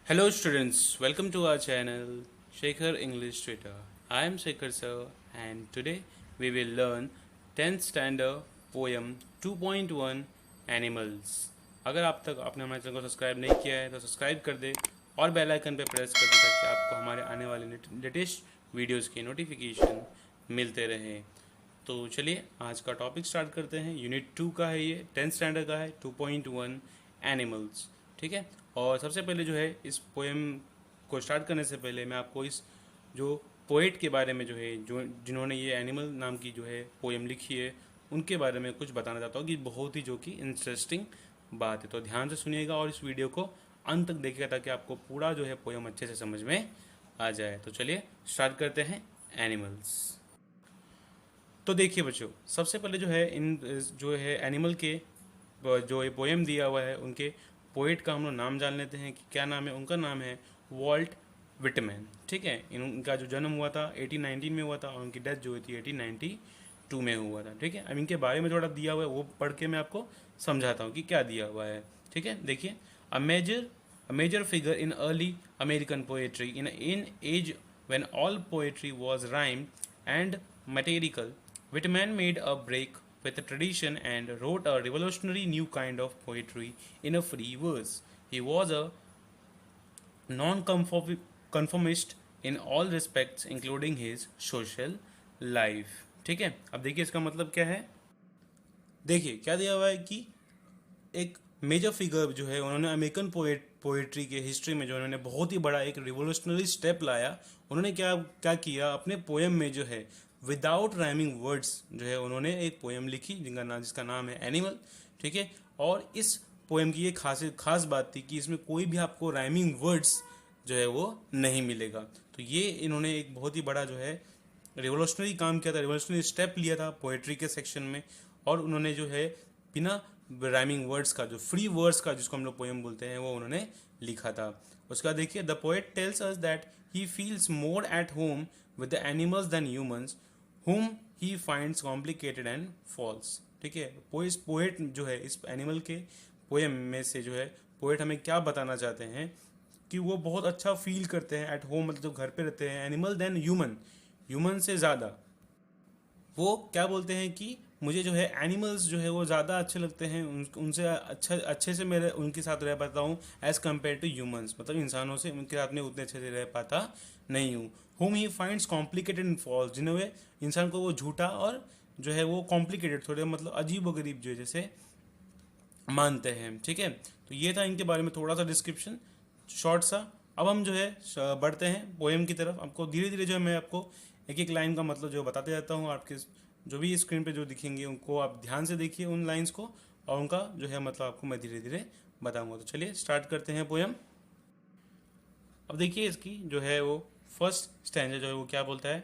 Hello students, welcome to our channel Shekhar English Tutor. I am Shekhar sir and today we will learn 10th standard poem 2.1 Animals. अगर आप तक आपने हमारे channel को subscribe नहीं किया है तो सब्सक्राइब कर दे और बेल आइकन पर प्रेस कर दे ताकि आपको हमारे आने वाले लेटेस्ट वीडियोस के नोटिफिकेशन मिलते रहे। तो चलिए आज का टॉपिक स्टार्ट करते हैं। यूनिट 2 का है, ये 10th स्टैंडर्ड का है, 2.1 एनिमल्स। ठीक है, और सबसे पहले जो है इस पोएम को स्टार्ट करने से पहले मैं आपको इस जो पोएट के बारे में जो है जो जिन्होंने ये एनिमल नाम की जो है पोएम लिखी है उनके बारे में कुछ बताना चाहता हूँ कि बहुत ही जो कि इंटरेस्टिंग बात है। तो ध्यान से सुनिएगा और इस वीडियो को अंत तक देखिएगा ताकि आपको पूरा जो है पोएम अच्छे से समझ में आ जाए। तो चलिए स्टार्ट करते हैं एनिमल्स। तो देखिए बच्चों, सबसे पहले जो है इन जो है एनिमल के जो ये पोएम दिया हुआ है उनके पोएट का हम लोग नाम जान लेते हैं कि क्या नाम है। उनका नाम है वॉल्ट विटमैन। ठीक है, इनका जो जन्म हुआ था 1819 में हुआ था और उनकी डेथ जो हुई थी 1892 में हुआ था। ठीक है, अब इनके बारे में थोड़ा दिया हुआ है वो पढ़ के मैं आपको समझाता हूँ कि क्या दिया हुआ है। ठीक है, देखिए, a major figure in early American poetry in age when all poetry was rhymed and materical, Whitman made a break with the tradition and wrote a revolutionary new kind of poetry in a free verse. He was a non-conformist in all respects, including his social life. ठीक है, अब देखिए इसका मतलब क्या है। देखिए क्या दिया हुआ है कि एक मेजर फिगर जो है उन्होंने अमेरिकन पोएट्री के हिस्ट्री में जो उन्होंने बहुत ही बड़ा एक रिवोल्यूशनरी स्टेप लाया। उन्होंने क्या क्या किया अपने पोएम में जो है विदाउट राइमिंग वर्ड्स जो है उन्होंने एक पोएम लिखी जिसका नाम है एनिमल। ठीक है, और इस पोएम की ये खास बात थी कि इसमें कोई भी आपको राइमिंग वर्ड्स जो है वो नहीं मिलेगा। तो ये इन्होंने एक बहुत ही बड़ा जो है रिवोल्यूशनरी काम किया था, रिवोल्यूशनरी स्टेप लिया था पोएट्री के सेक्शन में। और उन्होंने जो है बिना राइमिंग वर्ड्स का जो फ्री वर्ड्स का जिसको हम लोग पोएम बोलते हैं वो उन्होंने लिखा था। उसका देखिए, the poet tells us that he feels more at home with the animals then humans whom he finds complicated and false। ठीक है, पोएट जो है इस एनिमल के पोएम में से जो है पोएट हमें क्या बताना चाहते हैं कि वो बहुत अच्छा फील करते हैं एट होम, मतलब जब घर पे रहते हैं, एनिमल देन ह्यूमन से ज़्यादा। वो क्या बोलते हैं कि मुझे जो है एनिमल्स जो है वो ज़्यादा अच्छे लगते हैं, उनसे अच्छे से मेरे उनके साथ रह पाता हूँ एज़ कम्पेयर टू ह्यूमंस, मतलब इंसानों से उनके साथ में उतने अच्छे से रह पाता नहीं हूँ। Home he finds complicated and false, जिन्हें इंसान को वो झूठा और जो है वो कॉम्प्लिकेटेड, थोड़े मतलब अजीब व गरीब जो है जैसे मानते हैं। ठीक है, तो ये था इनके बारे में थोड़ा सा डिस्क्रिप्शन शॉर्ट सा। अब हम जो है बढ़ते हैं पोएम की तरफ। आपको धीरे धीरे जो है मैं आपको एक एक लाइन का मतलब जो बताते जाता हूँ। आपके जो भी स्क्रीन पे जो दिखेंगे उनको आप ध्यान से देखिए उन लाइंस को, और उनका जो है मतलब आपको मैं धीरे धीरे बताऊंगा। तो चलिए स्टार्ट करते हैं पोएम। अब देखिए इसकी जो है वो फर्स्ट स्टैंजा जो है वो क्या बोलता है।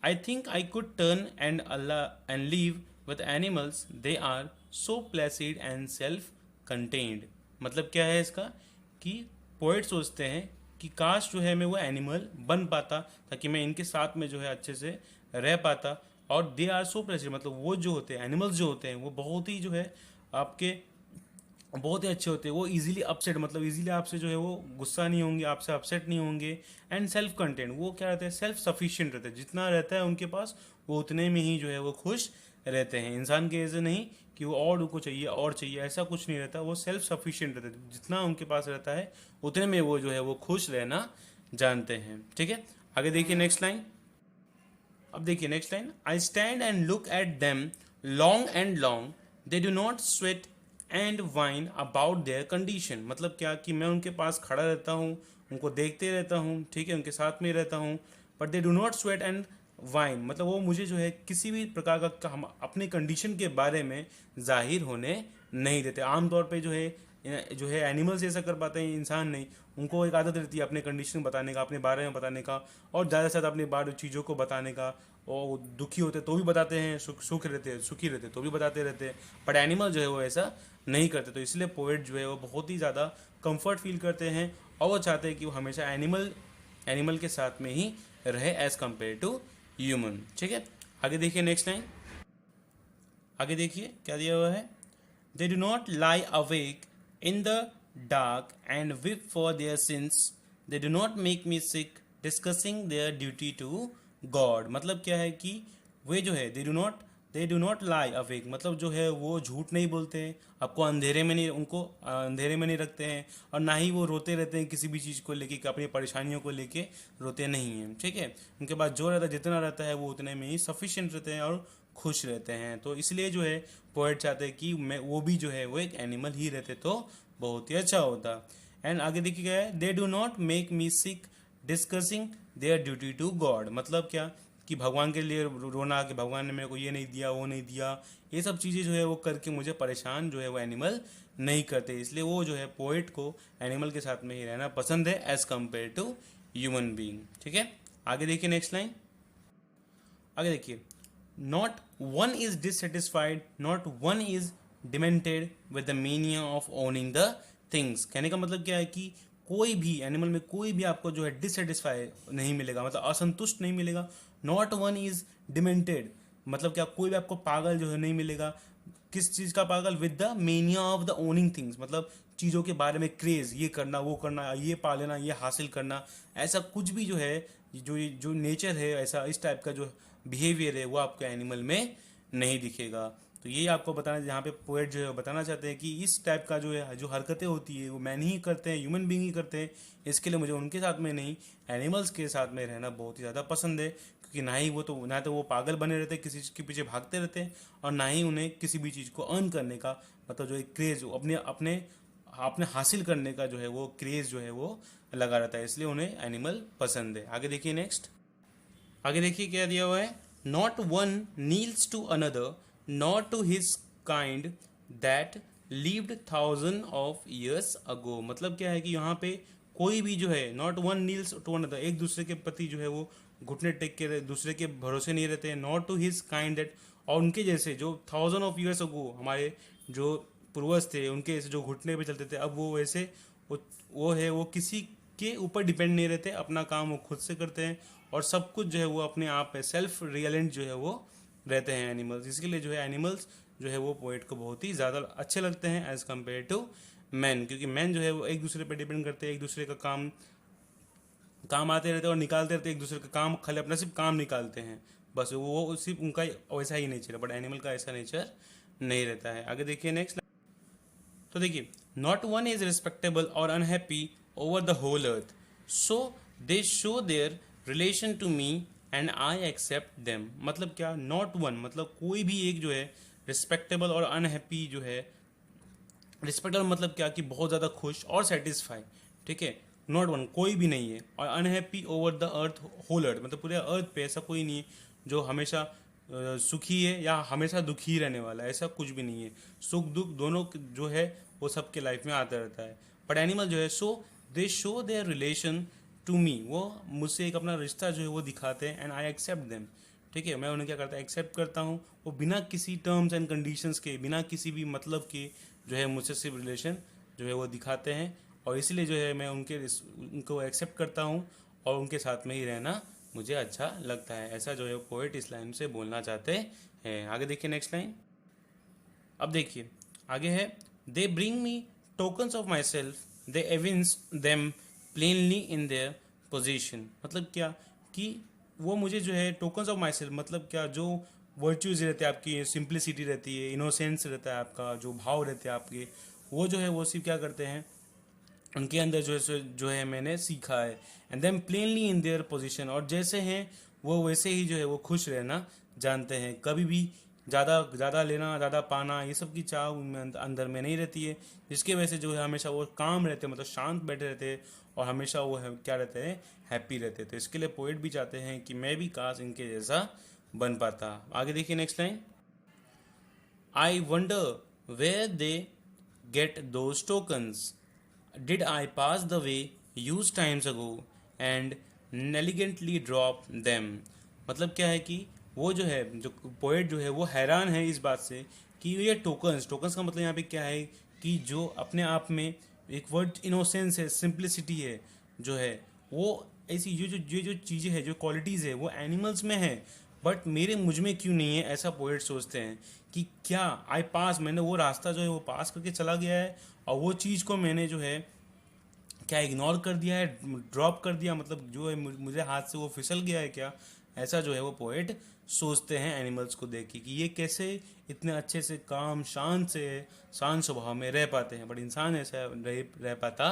I think I could turn and अल्लाह and live with animals, they are so placid and self contained. मतलब क्या है इसका कि पोएट सोचते हैं कि काश जो है मैं वो एनिमल बन पाता ताकि मैं इनके साथ में जो है अच्छे से रह पाता। और दे आर सो प्रेसिड, मतलब वो जो होते हैं एनिमल्स जो होते हैं वो बहुत ही जो है आपके बहुत ही अच्छे होते हैं। वो इजीली अपसेट, मतलब इजीली आपसे जो है वो गुस्सा नहीं होंगे, आपसे अपसेट नहीं होंगे। एंड सेल्फ कंटेंट, वो क्या रहते हैं सेल्फ सफिशिएंट रहते हैं, जितना रहता है उनके पास वो उतने में ही जो है वो खुश रहते हैं। इंसान के ऐसे नहीं कि वो और उनको चाहिए और चाहिए, ऐसा कुछ नहीं रहता। वो सेल्फ सफिशिएंट रहते हैं, जितना उनके पास रहता है उतने में वो जो है वो खुश रहना जानते हैं। ठीक है, आगे देखिए नेक्स्ट लाइन। अब देखिए next line, I stand and look at them long and long, they do not sweat and wine about their condition. मतलब क्या कि मैं उनके पास खड़ा रहता हूँ, उनको देखते रहता हूँ, ठीक है, उनके साथ में रहता हूँ, but they do not sweat and wine, मतलब वो मुझे जो है किसी भी प्रकार का हम अपने कंडीशन के बारे में जाहिर होने नहीं देते। आमतौर पे जो है एनिमल्स ऐसा कर पाते हैं, इंसान नहीं। उनको एक आदत रहती है अपने कंडीशन बताने का, अपने बारे में बताने का, और ज़्यादा से ज़्यादा अपने बारे चीज़ों को बताने का। और दुखी होते तो भी बताते हैं, सुखी रहते तो भी बताते रहते हैं। बट एनिमल जो है वो ऐसा नहीं करते। तो इसलिए पोएट जो है वो बहुत ही ज़्यादा कंफर्ट फील करते हैं और वो चाहते हैं कि वो हमेशा एनिमल के साथ में ही रहे एज़ कम्पेयर टू ह्यूमन। ठीक है, आगे देखिए नेक्स्ट लाइन। आगे देखिए क्या दिया हुआ है। They do not lie awake in the dark and weep for their sins, they do not make me sick discussing their duty to God. मतलब क्या है कि वे जो है they do not lie awake, मतलब जो है वो झूठ नहीं बोलते हैं, आपको अंधेरे में नहीं, उनको अंधेरे में नहीं रखते हैं, और ना ही वो रोते रहते हैं किसी भी चीज़ को लेके कि अपनी परेशानियों को लेके रोते नहीं हैं। ठीक है, उनके पास जो रहता है, जितना रहता है वो उतने में ही सफिशिएंट रहते हैं और खुश रहते हैं। तो इसलिए जो है पोएट चाहते हैं कि मैं वो भी जो है वो एक एनिमल ही रहते तो बहुत ही अच्छा होता। एंड आगे देखिए क्या है, they do not make me sick discussing their duty to God. मतलब क्या कि भगवान के लिए रोना कि भगवान ने मेरे को ये नहीं दिया वो नहीं दिया, ये सब चीज़ें जो है वो करके मुझे परेशान जो है वो एनिमल नहीं करते। इसलिए वो जो है पोइट को एनिमल के साथ में ही रहना पसंद है as compare to human being. ठीक है, आगे देखिए नेक्स्ट लाइन। आगे देखिए, not one is dissatisfied, not one is demented with the meaning of owning the things. कहने का मतलब क्या है कि कोई भी एनिमल में कोई भी आपको जो है डिससेटिस्फाई नहीं मिलेगा, मतलब असंतुष्ट नहीं मिलेगा। नॉट वन इज डिमेंटेड, मतलब क्या कोई भी आपको पागल जो है नहीं मिलेगा। किस चीज़ का पागल? With the mania of the owning things, मतलब चीज़ों के बारे में क्रेज, ये करना वो करना, ये पा लेना ये हासिल करना, ऐसा कुछ भी जो है जो जो नेचर है, ऐसा इस टाइप का जो बिहेवियर है वो आपको एनिमल में नहीं दिखेगा। तो ये आपको बताना, यहाँ पे पोएट जो है बताना चाहते हैं कि इस टाइप का जो है जो हरकतें होती है वो मैन ही करते हैं, ह्यूमन बींग ही करते हैं। इसके लिए मुझे उनके साथ में नहीं, एनिमल्स के साथ में रहना बहुत ही ज़्यादा पसंद है, क्योंकि ना तो वो पागल बने रहते किसी चीज़ के पीछे भागते रहते हैं, और ना ही उन्हें किसी भी चीज़ को अर्न करने का, मतलब जो एक क्रेज अपने अपने अपने हासिल करने का जो है वो क्रेज जो है वो लगा रहता है। इसलिए उन्हें एनिमल पसंद है। आगे देखिए नेक्स्ट। आगे देखिए क्या दिया हुआ है, not one kneels to another not to his kind that lived thousand of years ago. मतलब क्या है कि यहाँ पे कोई भी जो है not one kneels to another, एक दूसरे के प्रति जो है वो घुटने टेक के दूसरे के भरोसे नहीं रहते हैं। Not to his kind that, और उनके जैसे जो थाउजेंड ऑफ ईयर्स अगो हमारे जो पूर्वज थे उनके जैसे जो घुटने पे चलते थे, अब वो वैसे वो है वो किसी के ऊपर डिपेंड नहीं रहते, अपना काम वो खुद से करते हैं, और सब कुछ जो है वो अपने आप पे सेल्फ रियलेंट जो है वो रहते हैं एनिमल्स। इसके लिए जो है एनिमल्स जो है वो पोएट को बहुत ही ज़्यादा अच्छे लगते हैं एज़ कम्पेयर टू मैन, क्योंकि मैन जो है वो एक दूसरे पे डिपेंड करते हैं, एक दूसरे का काम आते रहते हैं और निकालते रहते हैं, एक दूसरे का काम खाली अपना सिर्फ काम निकालते हैं बस, वो सिर्फ उनका वैसा ही नेचर है। बट एनिमल का ऐसा नेचर नहीं रहता है। आगे देखिए नेक्स्ट। तो देखिए, नॉट वन इज रिस्पेक्टेबल और unhappy over the whole earth, so they show their relation to me and I accept them. मतलब क्या, नॉट वन मतलब कोई भी एक जो है रिस्पेक्टेबल और अनहैप्पी जो है, रिस्पेक्टेबल मतलब क्या कि बहुत ज़्यादा खुश और सेटिस्फाई, ठीक है, नॉट वन कोई भी नहीं है, और unhappy over the earth whole earth मतलब पूरे अर्थ पे ऐसा कोई नहीं है जो हमेशा सुखी है या हमेशा दुखी रहने वाला है, ऐसा कुछ भी नहीं है। सुख दुख दोनों जो है वो सबके लाइफ में आता रहता है। बट एनिमल जो है so they show their relation to me, वो मुझसे एक अपना रिश्ता जो है वो दिखाते हैं, एंड आई एक्सेप्ट देम। ठीक है, मैं उन्हें क्या करता है, एक्सेप्ट करता हूँ। वो बिना किसी टर्म्स एंड कंडीशंस के, बिना किसी भी मतलब के जो है मुझसे सिर्फ रिलेशन जो है वो दिखाते हैं, और इसलिए जो है मैं उनको एक्सेप्ट करता हूँ और उनके साथ में ही रहना मुझे अच्छा लगता है। ऐसा जो है पोएट इस लाइन से बोलना चाहते हैं। आगे देखिए नेक्स्ट लाइन। अब देखिए आगे है, they bring me tokens of myself, they evince them plainly in their position. मतलब क्या कि वो मुझे जो है टोकन्स ऑफ माई सेल्फ मतलब क्या, जो वर्च्यूज़ रहते हैं आपकी, सिंप्लिसिटी रहती है, इनोसेंस रहता है आपका, जो भाव रहते हैं आपके, वो जो है वो सिर्फ क्या करते हैं उनके अंदर जो है मैंने सीखा है। And them plainly in their position, और जैसे हैं वो वैसे ही जो है वो खुश रहना जानते हैं। कभी भी ज़्यादा ज़्यादा लेना, ज़्यादा पाना, ये सब की चाह उनमें अंदर में नहीं रहती है, जिसकी वजह से जो है हमेशा वो काम रहते हैं, मतलब शांत बैठे रहते हैं, और हमेशा वो क्या रहते हैं, हैप्पी रहते हैं। तो इसके लिए पोएट भी चाहते हैं कि मैं भी काश इनके जैसा बन पाता। आगे देखिए next line. I wonder where they get those tokens, did I pass the way used times ago and negligently drop them। मतलब क्या है कि वो जो है जो पोएट जो है वो हैरान है इस बात से कि ये टोकन्स का मतलब यहाँ पे क्या है कि जो अपने आप में एक वर्ड इनोसेंस है, सिंप्लिसिटी है जो है, वो ऐसी जो चीज़ें हैं, जो क्वालिटीज़ है वो एनिमल्स में है, बट मुझ में क्यों नहीं है, ऐसा पोएट सोचते हैं कि क्या आई पास, मैंने वो रास्ता जो है वो पास करके चला गया है, और वो चीज़ को मैंने जो है क्या इग्नोर कर दिया है, ड्रॉप कर दिया, मतलब जो है मुझे हाथ से वो फिसल गया है क्या, ऐसा जो है वो पोएट सोचते हैं एनिमल्स को देख के कि ये कैसे इतने अच्छे से काम शांत स्वभाव में रह पाते हैं, बट इंसान ऐसा रह पाता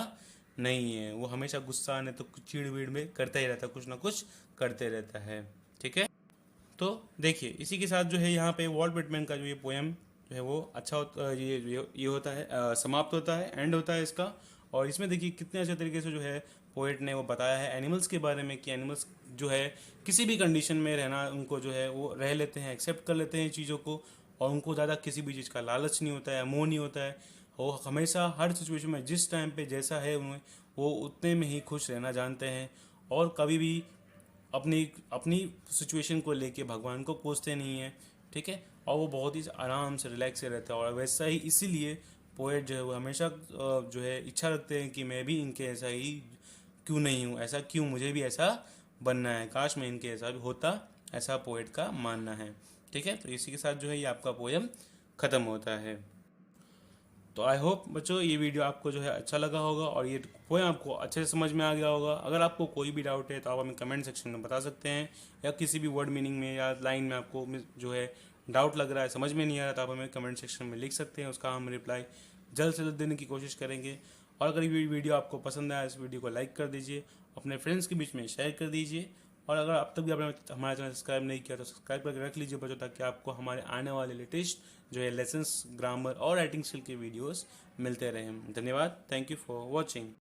नहीं है। वो हमेशा गुस्सा आने तो कुछ चिड़ विड़ में करता ही रहता, कुछ ना कुछ करते रहता है। ठीक है, तो देखिए इसी के साथ जो है यहाँ पे वॉल्ट विटमैन का जो ये पोएम जो है वो अच्छा ये होता है, समाप्त होता है, एंड होता है इसका। और इसमें देखिए कितने अच्छे तरीके से जो है पोएट ने वो बताया है एनिमल्स के बारे में कि एनिमल्स जो है किसी भी कंडीशन में रहना, उनको जो है वो रह लेते हैं, एक्सेप्ट कर लेते हैं चीज़ों को, और उनको ज़्यादा किसी भी चीज़ का लालच नहीं होता है, मोह नहीं होता है। वो हमेशा हर सिचुएशन में जिस टाइम पे जैसा है उन्हें वो उतने में ही खुश रहना जानते हैं, और कभी भी अपनी अपनी सिचुएशन को लेके भगवान को कोसते नहीं है। ठीक है, और वो बहुत ही आराम से रिलैक्स से रहते हैं, और वैसा ही इसीलिए पोएट जो है वो हमेशा जो है इच्छा रखते हैं कि मैं भी इनके ऐसा ही क्यों नहीं हूँ, ऐसा क्यों, मुझे भी ऐसा बनना है, काश मैं इनके ऐसा भी होता, ऐसा पोएट का मानना है। ठीक है, तो इसी के साथ जो है ये आपका पोएम ख़त्म होता है। तो आई होप बच्चों ये वीडियो आपको जो है अच्छा लगा होगा, और ये पोएम आपको अच्छे से समझ में आ गया होगा। अगर आपको कोई भी डाउट है तो आप हमें कमेंट सेक्शन में बता सकते हैं, या किसी भी वर्ड मीनिंग में या लाइन में आपको जो है डाउट लग रहा है, समझ में नहीं आ रहा, तो आप हमें कमेंट सेक्शन में लिख सकते हैं, उसका हम रिप्लाई जल्द से जल्द देने की कोशिश करेंगे। और अगर ये वीडियो आपको पसंद आया, इस वीडियो को लाइक कर दीजिए, अपने फ्रेंड्स के बीच में शेयर कर दीजिए, और अगर अब तक भी आपने हमारा चैनल सब्सक्राइब नहीं किया तो सब्सक्राइब करके रख लीजिए बच्चों, ताकि आपको हमारे आने वाले लेटेस्ट जो है लेसन्स, ग्रामर और राइटिंग स्किल के वीडियोस मिलते रहें। धन्यवाद, थैंक यू फॉर वॉचिंग।